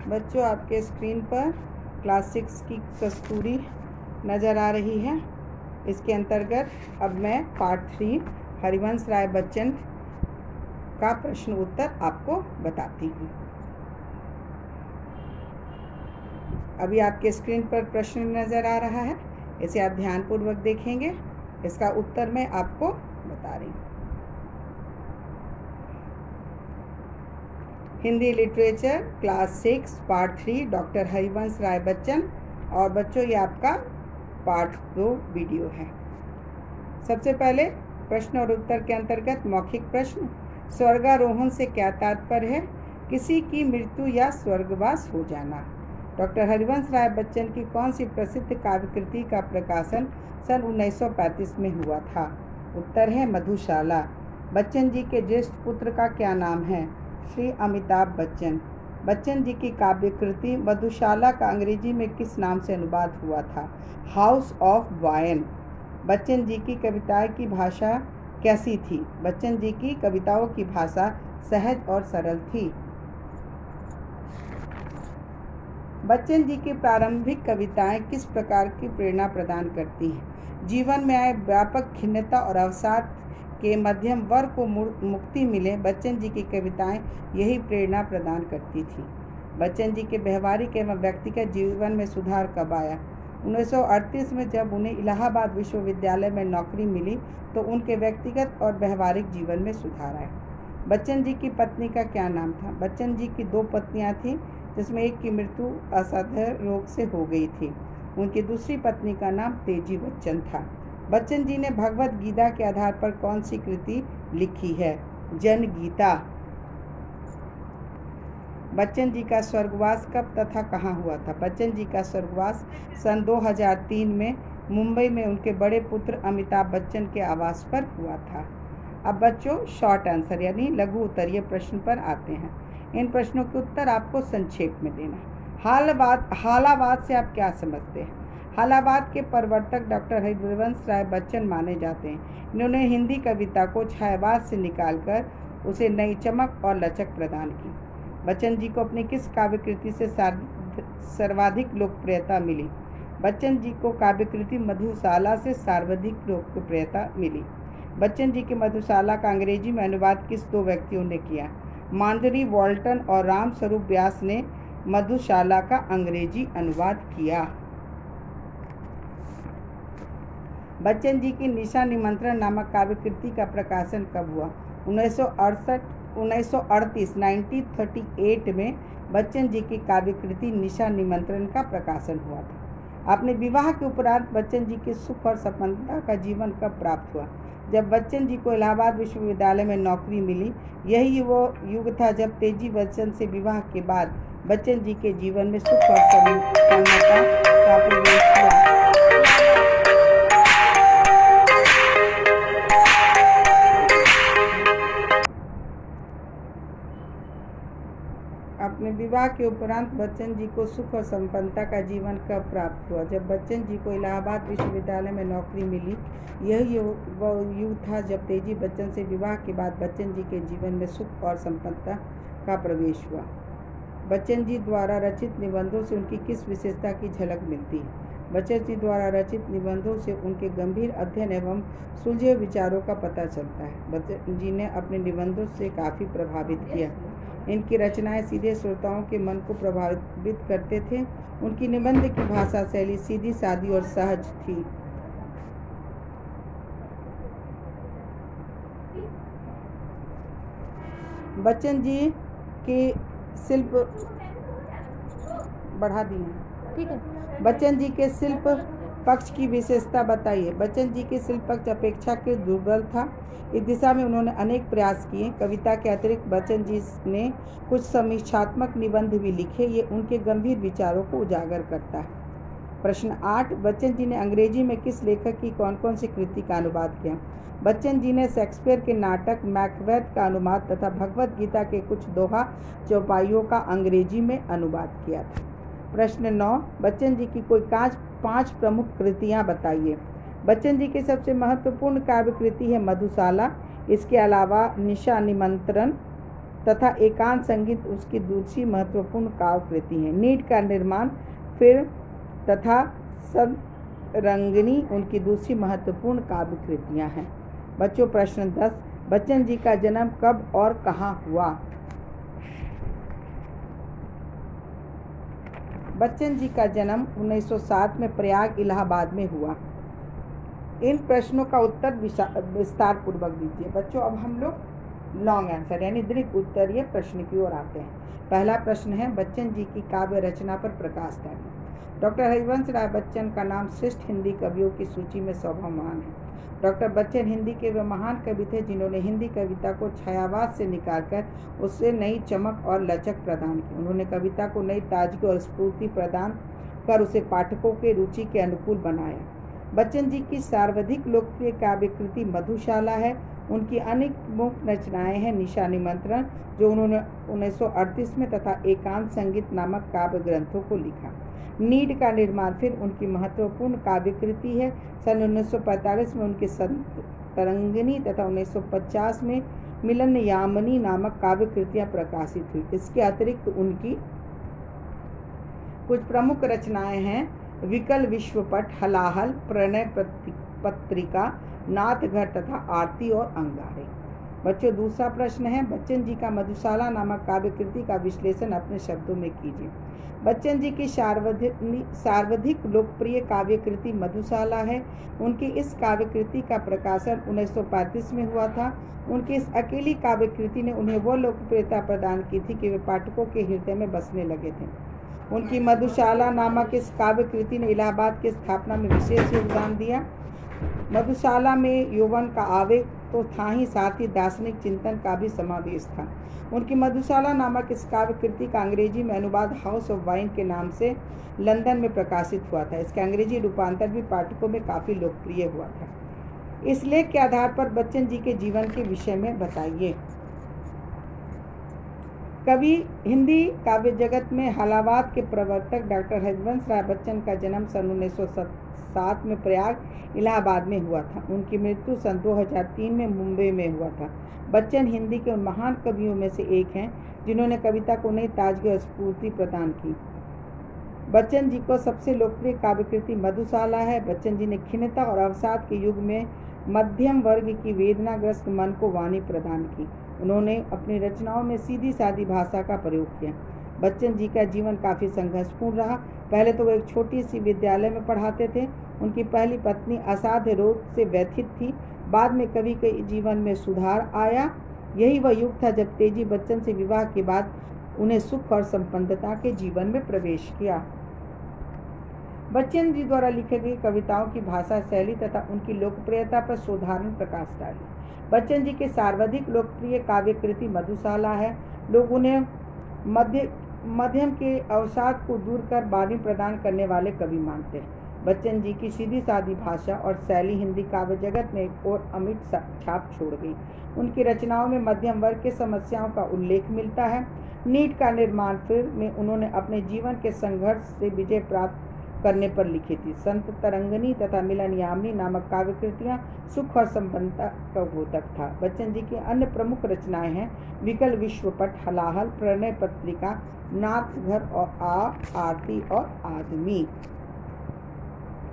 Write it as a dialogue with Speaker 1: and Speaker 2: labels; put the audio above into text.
Speaker 1: बच्चों, आपके स्क्रीन पर क्लास 6 की कस्तूरी नज़र आ रही है। इसके अंतर्गत अब मैं पार्ट 3 हरिवंश राय बच्चन का प्रश्न उत्तर आपको बताती हूँ। अभी आपके स्क्रीन पर प्रश्न नज़र आ रहा है, इसे आप ध्यानपूर्वक देखेंगे। इसका उत्तर मैं आपको बता रही हूँ। Hindi literature class 6 part 3 doctor Harivansh Rai Bachchan. और बच्चों, ये आपका पार्ट 2 वीडियो है। सबसे पहले प्रश्न और उत्तर के अंतर्गत मौखिक प्रश्न। स्वर्गारोहण से क्या तात्पर्य है? किसी की मृत्यु या स्वर्गवास हो जाना। डॉक्टर हरिवंश राय बच्चन की कौन सी प्रसिद्ध काव्यकृति का प्रकाशन सन 1935 में हुआ था? उत्तर है मधुशाला। बच्चन जी के ज्येष्ठ पुत्र का क्या नाम है? श्री अमिताभ बच्चन। बच्चन जी की काव्यकृति मधुशाला का अंग्रेजी में किस नाम से अनुवाद हुआ था? House of wine. Bachchan ji की कविताएं की भाषा कैसी थी? बच्चन जी की कविताओं की भाषा सहज और सरल थी। बच्चन जी की प्रारंभिक कविताएं किस प्रकार की प्रेरणा प्रदान करती हैं? जीवन में आए व्यापक खिन्नता और अवसाद के मध्यम वर्ग को मुक्ति मिले, बच्चन जी की कविताएं यही प्रेरणा प्रदान करती थी। बच्चन जी के व्यवहारिक एवं व्यक्तिगत जीवन में सुधार कब आया? 1938 में जब उन्हें इलाहाबाद विश्वविद्यालय में नौकरी मिली तो उनके व्यक्तिगत और व्यवहारिक जीवन में सुधार आया। बच्चन जी की पत्नी का क्या नाम था? बच्चन जी की 2 पत्नियां थीं, जिसमें एक की मृत्यु असाध्य रोग से हो गई थी। उनकी दूसरी पत्नी का नाम तेजी बच्चन था। बच्चन जी ने भगवत गीता के आधार पर कौन सी कृति लिखी है? जनगीता। बच्चन जी का स्वर्गवास कब तथा कहाँ हुआ था? बच्चन जी का स्वर्गवास सन 2003 में मुंबई में उनके बड़े पुत्र अमिताभ बच्चन के आवास पर हुआ था। अब बच्चों, शॉर्ट आंसर यानी लघु उत्तरीय प्रश्न पर आते हैं। इन प्रश्नों के उत्तर आपको संक्षेप में देना। हालावाद से आप क्या समझते हैं? हालावाद के प्रवर्तक डॉक्टर हरिवंश राय बच्चन माने जाते हैं। इन्होंने हिंदी कविता को छायावाद से निकालकर उसे नई चमक और लचक प्रदान की। बच्चन जी को अपनी किस काव्यकृति से सर्वाधिक लोकप्रियता मिली? बच्चन जी को काव्यकृति मधुशाला से सर्वाधिक लोकप्रियता मिली। बच्चन जी के मधुशाला का अंग्रेजी में अनुवाद किस 2 व्यक्तियों ने किया? मार्जरी वॉल्टन और राम स्वरूप व्यास ने मधुशाला का अंग्रेजी अनुवाद किया। बच्चन जी की निशा निमंत्रण नामक काव्यकृति का प्रकाशन कब हुआ? 1938 में बच्चन जी की काव्यकृति निशा निमंत्रण का प्रकाशन हुआ था। अपने विवाह के उपरांत बच्चन जी के सुख और संपन्नता का जीवन कब प्राप्त हुआ? जब बच्चन जी को इलाहाबाद विश्वविद्यालय में नौकरी मिली। यही वो युग था जब तेजी बच्चन से विवाह के बाद बच्चन जी के जीवन में सुख और संपन्नता का प्रवेश हुआ। अपने विवाह के उपरांत बच्चन जी को सुख और संपन्नता का जीवन कब प्राप्त हुआ? जब बच्चन जी को इलाहाबाद विश्वविद्यालय में नौकरी मिली। यही वो युग था जब तेजी बच्चन से विवाह के बाद बच्चन जी के जीवन में सुख और संपन्नता का प्रवेश हुआ। बच्चन जी द्वारा रचित निबंधों से उनकी किस विशेषता की झलक मिलती है? बच्चन जी द्वारा रचित निबंधों से उनके गंभीर अध्ययन एवं सुलझे विचारों का पता चलता है। बच्चन जी ने अपने निबंधों से काफ़ी प्रभावित किया। इनकी रचनाएं सीधे श्रोताओं के मन को प्रभावित करते थे। उनकी निबंध की भाषा शैली सीधी सादी और सहज थी। बच्चन जी के शिल्प बढ़ा दिए, ठीक है। बच्चन जी के शिल्प पक्ष की विशेषता बताइए। बच्चन जी के शिल्प पक्ष अपेक्षाकृत दुर्बल था। इस दिशा में उन्होंने अनेक प्रयास किए। कविता के अतिरिक्त बच्चन जी ने कुछ समीक्षात्मक निबंध भी लिखे। ये उनके गंभीर विचारों को उजागर करता है। प्रश्न 8, बच्चन जी ने अंग्रेजी में किस लेखक की कौन कौन सी कृति का अनुवाद किया? बच्चन जी ने शेक्सपियर के नाटक मैकबेथ का अनुवाद तथा भगवत गीता के कुछ दोहा चौपाइयों का अंग्रेजी में अनुवाद किया था। प्रश्न 9, बच्चन जी की कोई 5 प्रमुख कृतियाँ बताइए। बच्चन जी की सबसे महत्वपूर्ण काव्य कृति है मधुशाला। इसके अलावा निशा निमंत्रण, तथा एकांत संगीत उसकी दूसरी महत्वपूर्ण काव्य कृति है। नीड का निर्माण फिर तथा सतरंगिणी उनकी दूसरी महत्वपूर्ण काव्य कृतियाँ हैं। बच्चों, प्रश्न 10, बच्चन जी का जन्म कब और कहाँ हुआ? बच्चन जी का जन्म 1907 में प्रयाग इलाहाबाद में हुआ। इन प्रश्नों का उत्तर विस्तार पूर्वक दीजिए। बच्चों, अब हम लोग लॉन्ग आंसर यानी दीर्घ उत्तरीय प्रश्न की ओर आते हैं। पहला प्रश्न है, बच्चन जी की काव्य रचना पर प्रकाश डालिए। डॉक्टर हरिवंश राय बच्चन का नाम श्रेष्ठ हिंदी कवियों की सूची में सर्वमान्य है। डॉक्टर बच्चन हिंदी के वे महान कवि थे जिन्होंने हिंदी कविता को छायावाद से निकालकर उससे नई चमक और लचक प्रदान की। उन्होंने कविता को नई ताजगी और स्फूर्ति प्रदान कर उसे पाठकों के रुचि के अनुकूल बनाया। बच्चन जी की सर्वाधिक लोकप्रिय काव्य कृति मधुशाला है। उनकी अनेक मुख्य रचनाएं हैं। निशा निमंत्रण, जो उन्होंने 1938 में, तथा एकांत संगीत नामक काव्य ग्रंथों को लिखा। नीड का निर्माण फिर उनकी महत्वपूर्ण काव्य कृति है। सन 1945 में उनकी सतरंगिणी तथा 1950 में मिलन यामिनी नामक काव्य कृतियाँ प्रकाशित हुई। इसके अतिरिक्त उनकी कुछ प्रमुख रचनाएं हैं: विकल विश्वपट, हलाहल, प्रणय पत्रिका, नाथघर तथा आरती और अंगारे। बच्चों, दूसरा प्रश्न है, बच्चन जी का मधुशाला नामक काव्य कृति का विश्लेषण अपने शब्दों में कीजिए। बच्चन जी की सर्वाधिक लोकप्रिय काव्य कृति मधुशाला है। उनकी इस काव्य कृति का प्रकाशन 1935 में हुआ था। उनकी इस अकेली काव्य कृति ने उन्हें वह लोकप्रियता प्रदान की थी कि वे पाठकों के हृदय में बसने लगे थे। उनकी मधुशाला नामक इस काव्य कृति ने इलाहाबाद की स्थापना में विशेष योगदान दिया। मधुशाला में यौवन का आवेग तो था ही, साथ ही दार्शनिक चिंतन का भी समावेश था। उनकी मधुशाला नामक इस काव्य कृति का अंग्रेजी में अनुवाद हाउस ऑफ वाइन के नाम से लंदन में प्रकाशित हुआ था। इसका अंग्रेजी रूपांतर भी पाठकों में काफ़ी लोकप्रिय हुआ था। इस लेख के आधार पर बच्चन जी के जीवन के विषय में बताइए। कवि हिंदी काव्य जगत में हलावाद के प्रवर्तक डॉक्टर हरिवंश राय बच्चन का जन्म सन 1907 में प्रयाग इलाहाबाद में हुआ था। उनकी मृत्यु सन 2003 में मुंबई में हुआ था। बच्चन हिंदी के उन महान कवियों में से एक हैं जिन्होंने कविता को नई ताजगी और स्फूर्ति प्रदान की। बच्चन जी को सबसे लोकप्रिय काव्य कृति मधुशाला है। बच्चन जी ने खिन्नता और अवसाद के युग में मध्यम वर्ग की वेदनाग्रस्त मन को वाणी प्रदान की। उन्होंने अपनी रचनाओं में सीधी सादी भाषा का प्रयोग किया। बच्चन जी का जीवन काफ़ी संघर्षपूर्ण रहा। पहले तो वो एक छोटी सी विद्यालय में पढ़ाते थे। उनकी पहली पत्नी असाध्य रोग से व्यथित थी। बाद में कवि के जीवन में सुधार आया। यही वह युग था जब तेजी बच्चन से विवाह के बाद उन्हें सुख और संपन्नता के जीवन में प्रवेश किया। बच्चन जी द्वारा लिखी गई कविताओं की भाषा शैली तथा उनकी लोकप्रियता पर साधारण प्रकाश डाली। बच्चन जी के सर्वाधिक लोकप्रिय काव्य कृति मधुशाला है। लोग उन्हें मध्यम के अवसाद को दूर कर वाणी प्रदान करने वाले कवि मानते हैं। बच्चन जी की सीधी सादी भाषा और शैली हिंदी काव्य जगत में एक और अमिट छाप छोड़ गई। उनकी रचनाओं में मध्यम वर्ग की समस्याओं का उल्लेख मिलता है। नीड का निर्माण फिर में उन्होंने अपने जीवन के संघर्ष से विजय प्राप्त करने पर लिखी थी। संत तरंगिणी तथा मिलन यामिनी नामक काव्य कृतियाँ सुख और संपन्नता का बोधक था। बच्चन जी की अन्य प्रमुख रचनाएं हैं विकल विश्वपट, हलाहल, प्रणय पत्रिका, नाथघर और आरती और आदमी।